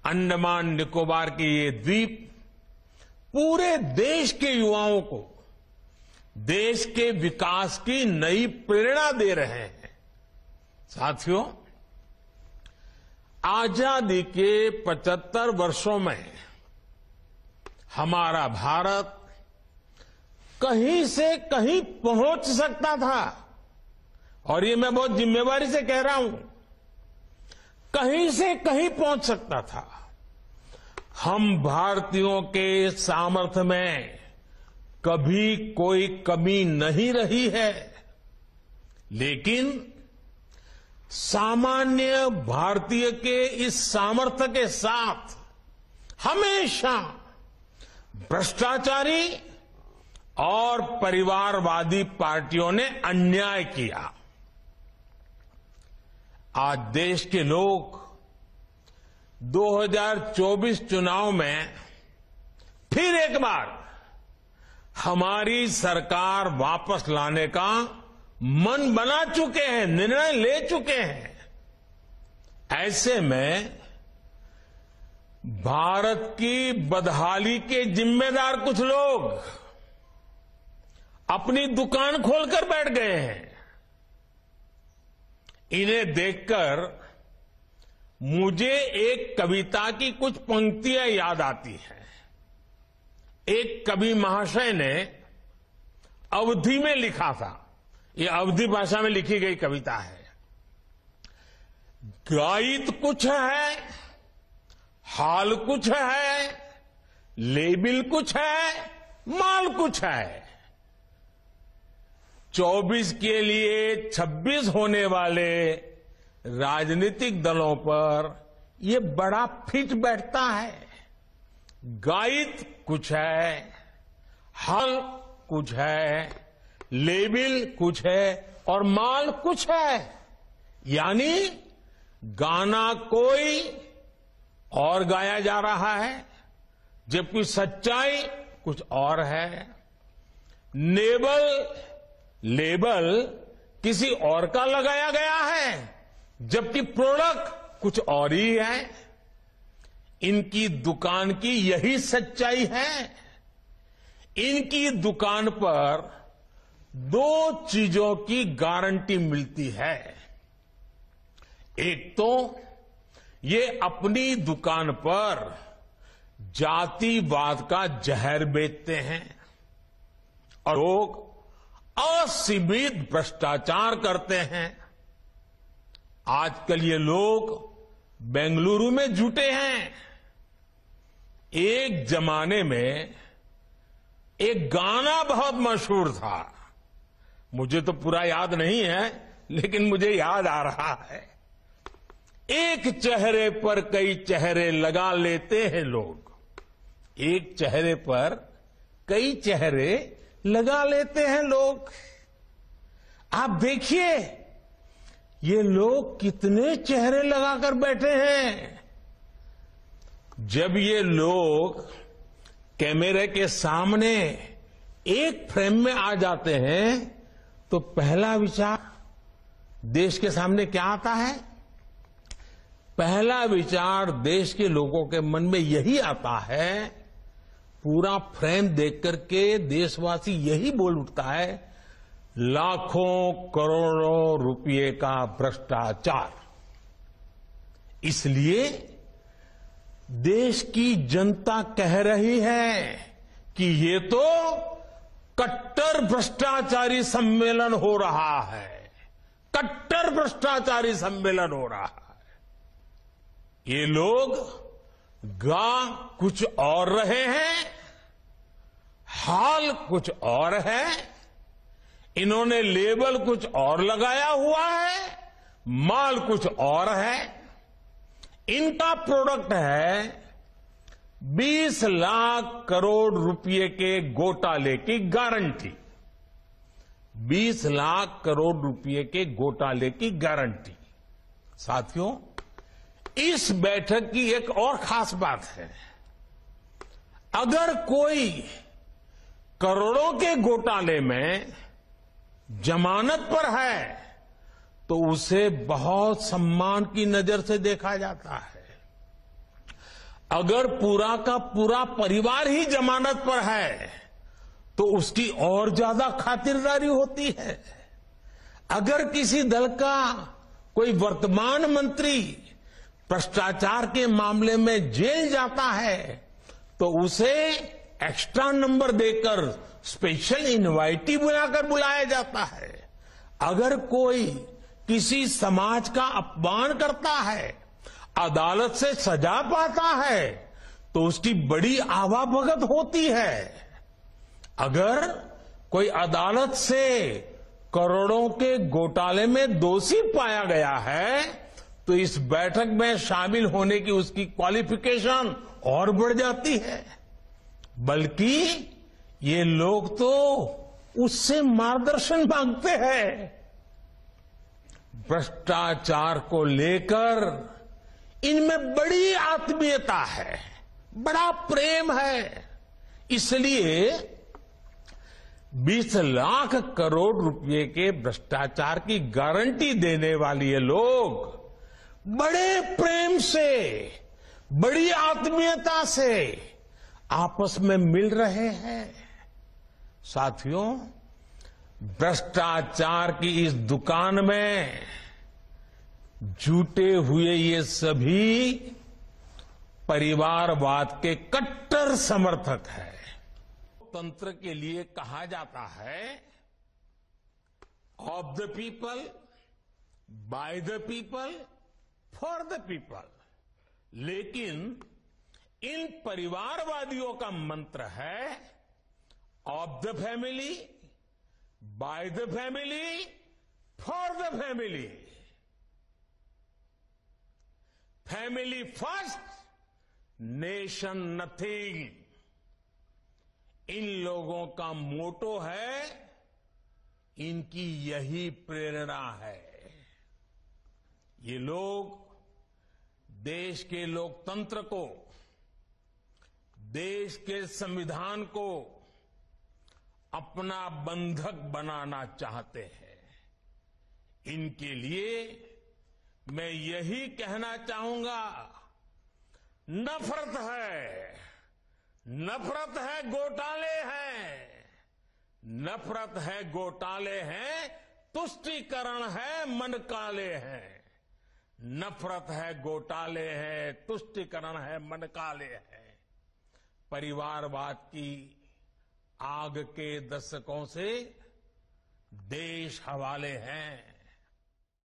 अंडमान निकोबार के ये द्वीप पूरे देश के युवाओं को देश के विकास की नई प्रेरणा दे रहे हैं। साथियों, आजादी के 75 वर्षों में हमारा भारत कहीं से कहीं पहुंच सकता था, और ये मैं बहुत जिम्मेवारी से कह रहा हूं, कहीं से कहीं पहुंच सकता था। हम भारतीयों के सामर्थ्य में कभी कोई कमी नहीं रही है, लेकिन सामान्य भारतीय के इस सामर्थ्य के साथ हमेशा भ्रष्टाचारी और परिवारवादी पार्टियों ने अन्याय किया। आज देश के लोग 2024 चुनाव में फिर एक बार हमारी सरकार वापस लाने का मन बना चुके हैं, निर्णय ले चुके हैं। ऐसे में भारत की बदहाली के जिम्मेदार कुछ लोग अपनी दुकान खोलकर बैठ गए हैं। इन्हें देखकर मुझे एक कविता की कुछ पंक्तियां याद आती हैं। एक कवि महाशय ने अवधी में लिखा था, ये अवधी भाषा में लिखी गई कविता है। गायित कुछ है, हाल कुछ है, लेबिल कुछ है, माल कुछ है। 24 के लिए 26 होने वाले राजनीतिक दलों पर ये बड़ा फिट बैठता है। गायित कुछ है, हाल कुछ है, लेबिल कुछ है और माल कुछ है। यानी गाना कोई और गाया जा रहा है, जबकि सच्चाई कुछ और है। लेबल किसी और का लगाया गया है, जबकि प्रोडक्ट कुछ और ही है। इनकी दुकान की यही सच्चाई है। इनकी दुकान पर 2 चीजों की गारंटी मिलती है। एक तो ये अपनी दुकान पर जातिवाद का जहर बेचते हैं और लोग असीमित भ्रष्टाचार करते हैं। आजकल ये लोग बेंगलुरु में जुटे हैं। एक जमाने में एक गाना बहुत मशहूर था, मुझे तो पूरा याद नहीं है, लेकिन मुझे याद आ रहा है। एक चेहरे पर कई चेहरे लगा लेते हैं लोग, एक चेहरे पर कई चेहरे लगा लेते हैं लोग। आप देखिए ये लोग कितने चेहरे लगाकर बैठे हैं। जब ये लोग कैमरे के सामने एक फ्रेम में आ जाते हैं तो पहला विचार देश के सामने क्या आता है? पहला विचार देश के लोगों के मन में यही आता है, पूरा फ्रेम देख करके देशवासी यही बोल उठता है, लाखों करोड़ों रुपए का भ्रष्टाचार। इसलिए देश की जनता कह रही है कि ये तो कट्टर भ्रष्टाचारी सम्मेलन हो रहा है, कट्टर भ्रष्टाचारी सम्मेलन हो रहा है। ये लोग गा कुछ और रहे हैं, हाल कुछ और है, इन्होंने लेबल कुछ और लगाया हुआ है, माल कुछ और है। इनका प्रोडक्ट है 20 लाख करोड़ रुपए के घोटाले की गारंटी। 20 लाख करोड़ रुपए के घोटाले की गारंटी। साथियों, इस बैठक की एक और खास बात है, अगर कोई करोड़ों के घोटाले में जमानत पर है तो उसे बहुत सम्मान की नजर से देखा जाता है। अगर पूरा का पूरा परिवार ही जमानत पर है तो उसकी और ज्यादा खातिरदारी होती है। अगर किसी दल का कोई वर्तमान मंत्री भ्रष्टाचार के मामले में जेल जाता है तो उसे एक्स्ट्रा नंबर देकर स्पेशल इनवाइटी बुलाकर बुलाया जाता है। अगर कोई किसी समाज का अपमान करता है, अदालत से सजा पाता है, तो उसकी बड़ी आवाभगत होती है। अगर कोई अदालत से करोड़ों के घोटाले में दोषी पाया गया है तो इस बैठक में शामिल होने की उसकी क्वालिफिकेशन और बढ़ जाती है। बल्कि ये लोग तो उससे मार्गदर्शन मांगते हैं। भ्रष्टाचार को लेकर इनमें बड़ी आत्मीयता है, बड़ा प्रेम है। इसलिए 20 लाख करोड़ रुपए के भ्रष्टाचार की गारंटी देने वाले ये लोग बड़े प्रेम से, बड़ी आत्मीयता से आपस में मिल रहे हैं। साथियों, भ्रष्टाचार की इस दुकान में जुटे हुए ये सभी परिवारवाद के कट्टर समर्थक हैं। तंत्र के लिए कहा जाता है of the people, by the people, for the people. लेकिन इन परिवारवादियों का मंत्र है of the family, by the family, for the family. Family first, nation nothing. इन लोगों का मोटो है, इनकी यही प्रेरणा है। ये लोग देश के लोकतंत्र को, देश के संविधान को अपना बंधक बनाना चाहते हैं। इनके लिए मैं यही कहना चाहूंगा, नफरत है, नफरत है, घोटाले हैं, नफरत है, घोटाले हैं, तुष्टीकरण है, मन काले हैं। नफरत है, घोटाले हैं, तुष्टीकरण है, मन काले हैं। परिवारवाद की आग के दशकों से देश हवाले हैं।